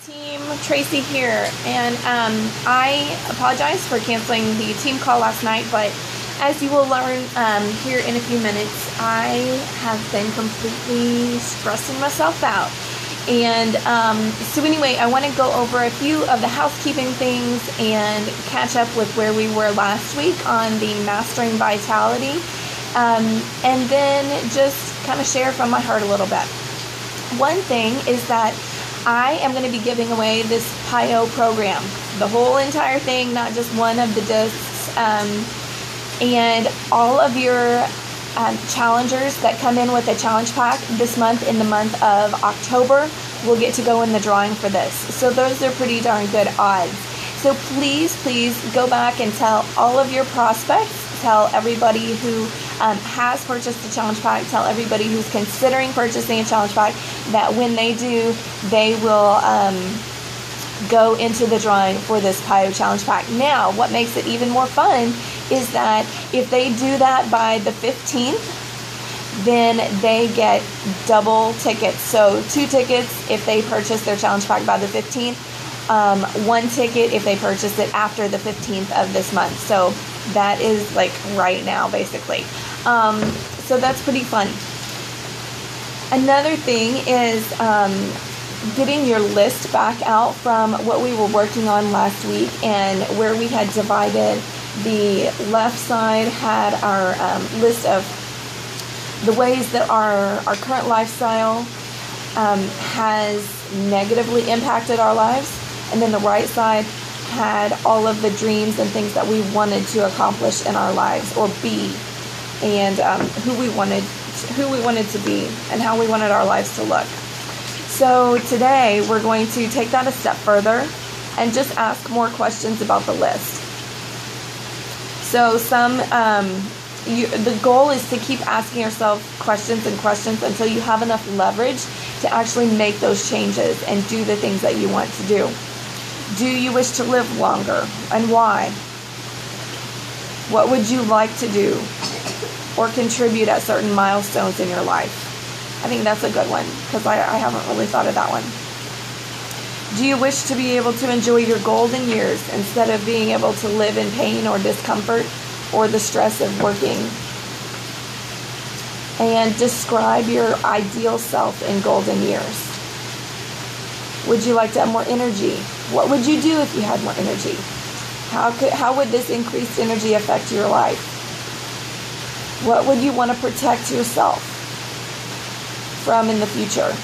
team, Tracy here, and I apologize for canceling the team call last night, but as you will learn here in a few minutes, I have been completely stressing myself out. And so anyway, I want to go over a few of the housekeeping things and catch up with where we were last week on the Mastering Vitality, and then just kind of share from my heart a little bit. One thing is that I am going to be giving away this PIO program, the whole entire thing, not just one of the discs, and all of your challengers that come in with a challenge pack this month, in the month of October, will get to go in the drawing for this. So those are pretty darn good odds. So please go back and tell all of your prospects, tell everybody who has purchased a challenge pack, tell everybody who's considering purchasing a challenge pack that when they do, they will go into the drawing for this PIO challenge pack. Now, what makes it even more fun is that if they do that by the 15th, then they get double tickets. So 2 tickets if they purchase their challenge pack by the 15th, 1 ticket if they purchase it after the 15th of this month. So that is like right now, basically. So that's pretty fun. Another thing is getting your list back out from what we were working on last week, and where we had divided. The left side had our list of the ways that our current lifestyle has negatively impacted our lives, and then the right side had all of the dreams and things that we wanted to accomplish in our lives or be, and who we wanted to be and how we wanted our lives to look. So today we're going to take that a step further and just ask more questions about the list. So the goal is to keep asking yourself questions until you have enough leverage to actually make those changes and do the things that you want to do. Do you wish to live longer, and why? What would you like to do or contribute at certain milestones in your life? I think that's a good one, because I haven't really thought of that one. Do you wish to be able to enjoy your golden years instead of being able to live in pain or discomfort or the stress of working? And describe your ideal self in golden years. Would you like to have more energy? What would you do if you had more energy? How would this increased energy affect your life? What would you want to protect yourself from in the future?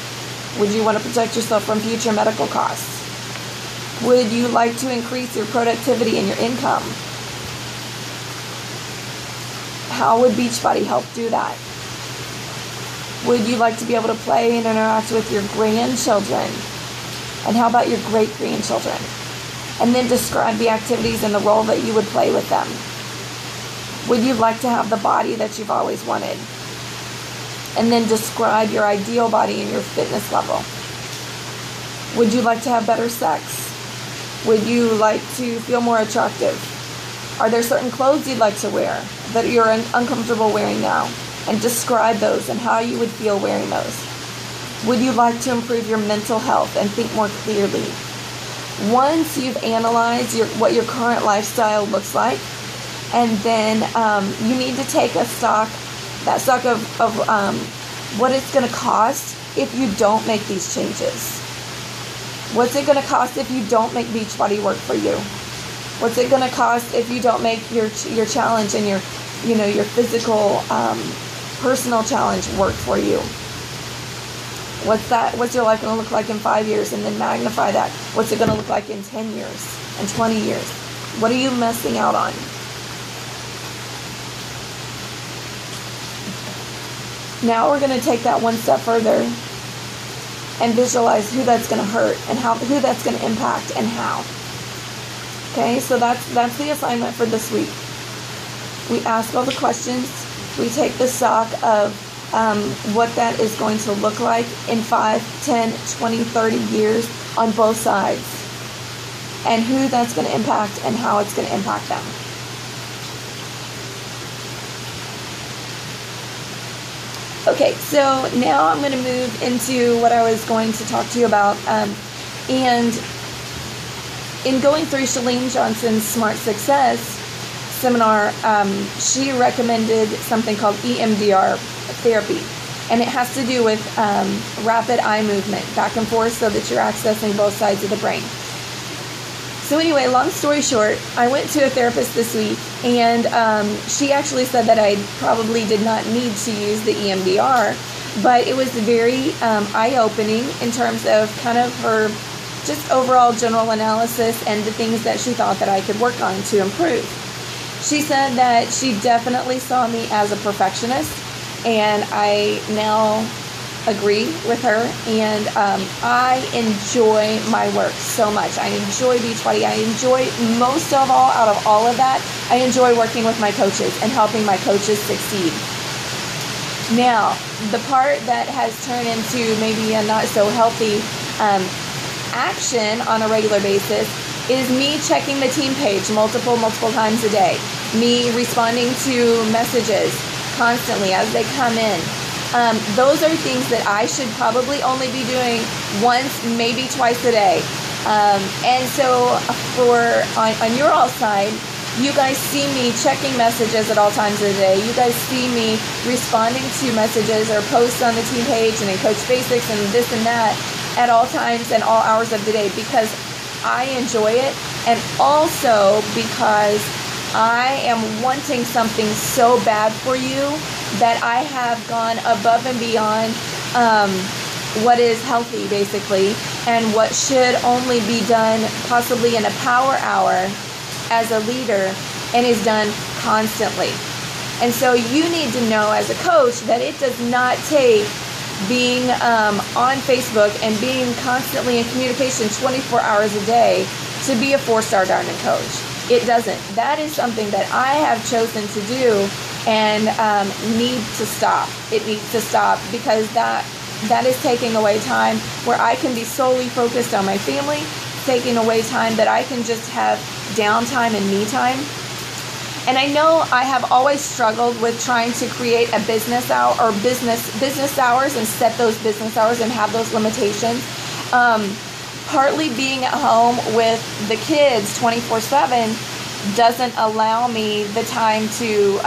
Would you want to protect yourself from future medical costs? Would you like to increase your productivity and your income? How would Beachbody help do that? Would you like to be able to play and interact with your grandchildren? And how about your great-grandchildren? And then describe the activities and the role that you would play with them. Would you like to have the body that you've always wanted? And then describe your ideal body and your fitness level. Would you like to have better sex? Would you like to feel more attractive? Are there certain clothes you'd like to wear that you're uncomfortable wearing now? And describe those and how you would feel wearing those. Would you like to improve your mental health and think more clearly? Once you've analyzed what your current lifestyle looks like, and then you need to take a stock of what it's going to cost if you don't make these changes. What's it going to cost if you don't make Beachbody work for you? What's it going to cost if you don't make your challenge and your physical personal challenge work for you? What's your life going to look like in 5 years? And then magnify that. What's it going to look like in 10 years and 20 years? What are you missing out on? Now we're going to take that one step further and visualize who that's going to hurt and who that's going to impact and how. Okay, so that's the assignment for this week. We ask all the questions. We take the stock of what that is going to look like in 5, 10, 20, 30 years on both sides, and who that's going to impact and how it's going to impact them. Okay, so now I'm going to move into what I was going to talk to you about And in going through Chalene Johnson's Smart Success seminar, she recommended something called EMDR therapy. And it has to do with rapid eye movement, back and forth, so that you're accessing both sides of the brain. So anyway, long story short, I went to a therapist this week, and she actually said that I probably did not need to use the EMDR, but it was very eye-opening in terms of kind of her just overall general analysis and the things that she thought that I could work on to improve. She said that she definitely saw me as a perfectionist, and I now agree with her, and I enjoy my work so much. I enjoy Beachbody. I enjoy, most of all, out of all of that, I enjoy working with my coaches and helping my coaches succeed. Now, the part that has turned into maybe a not so healthy action on a regular basis is me checking the team page multiple times a day, me responding to messages constantly as they come in. Those are things that I should probably only be doing once, maybe twice a day. And so on your all side, you guys see me checking messages at all times of the day. You guys see me responding to messages or posts on the team page and in Coach Basics and this and that at all times and all hours of the day, because I enjoy it, and also because I am wanting something so bad for you that I have gone above and beyond what is healthy, basically, and what should only be done possibly in a power hour as a leader, and is done constantly. And so you need to know as a coach that it does not take being on Facebook and being constantly in communication 24 hours a day to be a 4-star diamond coach. It doesn't. That is something that I have chosen to do and need to stop. It needs to stop, because that is taking away time where I can be solely focused on my family, taking away time that I can just have downtime and me time. And I know I have always struggled with trying to create a business hour or business hours and set those business hours and have those limitations. Partly being at home with the kids 24/7 doesn't allow me the time to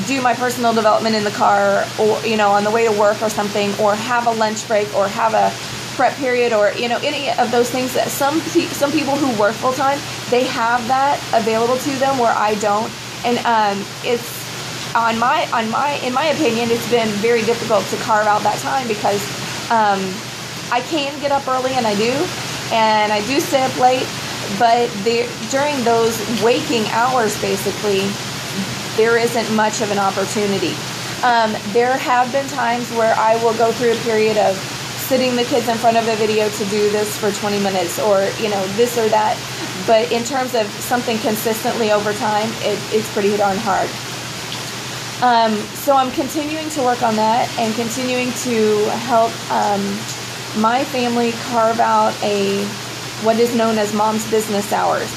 do my personal development in the car, or on the way to work or something, or have a lunch break, or have a prep period, or any of those things that some people who work full time, they have that available to them where I don't. And it's in my opinion, it's been very difficult to carve out that time, because I can get up early, and I do stay up late, but during those waking hours, basically, there isn't much of an opportunity. There have been times where I will go through a period of sitting the kids in front of a video to do this for 20 minutes, or this or that, but in terms of something consistently over time, it's pretty darn hard. So I'm continuing to work on that and continuing to help my family carve out what is known as mom's business hours.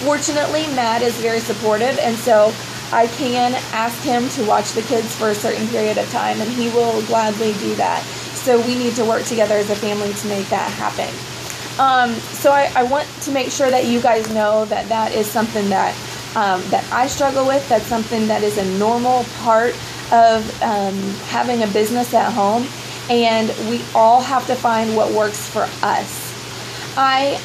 Fortunately, Matt is very supportive, and so I can ask him to watch the kids for a certain period of time, and he will gladly do that. So we need to work together as a family to make that happen. So I want to make sure that you guys know that is something that I struggle with. That's something that is a normal part of having a business at home, and we all have to find what works for us. I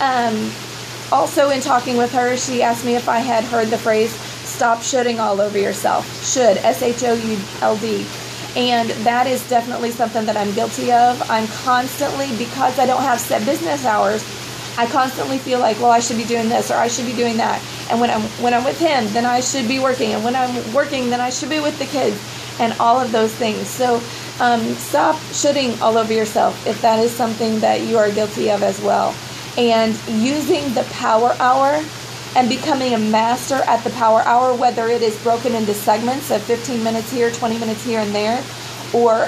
also, in talking with her, she asked me if I had heard the phrase, stop shoulding all over yourself. Should, S-H-O-U-L-D. And that is definitely something that I'm guilty of. I'm constantly, because I don't have set business hours, I constantly feel like, well, I should be doing this, or I should be doing that. And when I'm with him, then I should be working. And when I'm working, then I should be with the kids, and all of those things. So stop shoulding all over yourself if that is something that you are guilty of as well. And using the power hour and becoming a master at the power hour, whether it is broken into segments of 15 minutes here, 20 minutes here and there, or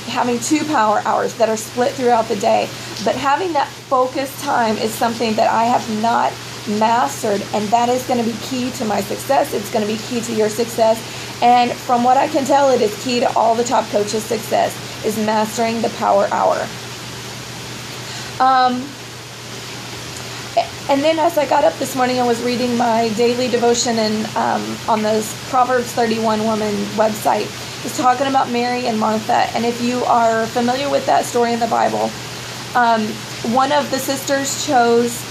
having 2 power hours that are split throughout the day. But having that focused time is something that I have not mastered, and that is going to be key to my success. It's going to be key to your success. And from what I can tell, it is key to all the top coaches' success, is mastering the power hour. And then as I got up this morning, I was reading my daily devotion and on the Proverbs 31 woman website. It's talking about Mary and Martha. And if you are familiar with that story in the Bible, one of the sisters chose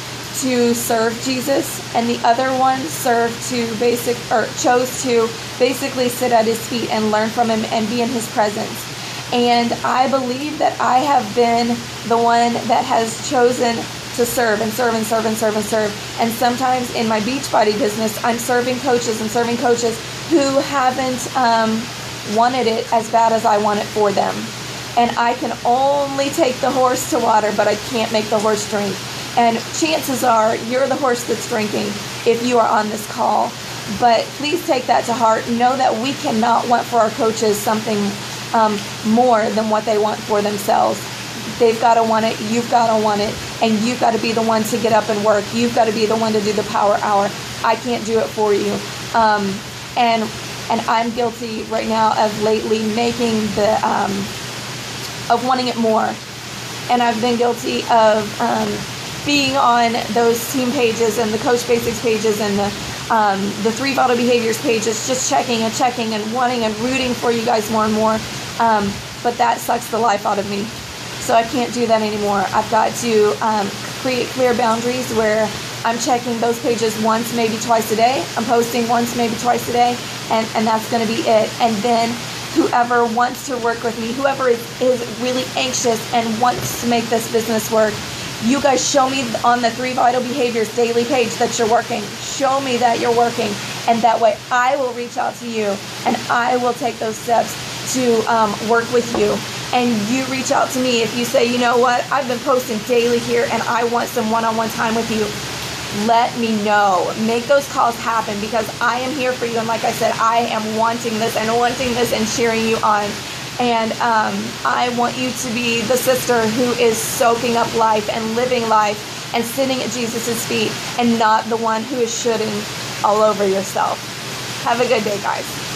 to serve Jesus, and the other one chose to basically sit at his feet and learn from him and be in his presence. And I believe that I have been the one that has chosen to serve and serve and serve and serve and serve. And sometimes in my Beachbody business, I'm serving coaches who haven't wanted it as bad as I want it for them. And I can only take the horse to water, but I can't make the horse drink. And chances are you're the horse that's drinking if you are on this call. But please take that to heart. Know that we cannot want for our coaches something more than what they want for themselves. They've got to want it. You've got to want it. And you've got to be the one to get up and work. You've got to be the one to do the power hour. I can't do it for you. And I'm guilty right now of lately making of wanting it more. And I've been guilty of being on those team pages and the Coach Basics pages and the 3 Vital Behaviors pages, just checking and wanting and rooting for you guys more and more. But that sucks the life out of me. So I can't do that anymore. I've got to create clear boundaries where I'm checking those pages once, maybe twice a day. I'm posting once, maybe twice a day, and that's going to be it. And then whoever wants to work with me, whoever is really anxious and wants to make this business work, you guys show me on the 3 Vital Behaviors daily page that you're working. Show me that you're working. And that way I will reach out to you and I will take those steps to work with you. And you reach out to me if you say, you know what, I've been posting daily here and I want some one-on-one time with you. Let me know. Make those calls happen because I am here for you. And like I said, I am wanting this and cheering you on. And I want you to be the sister who is soaking up life and living life and sitting at Jesus' feet and not the one who is shooting all over yourself. Have a good day, guys.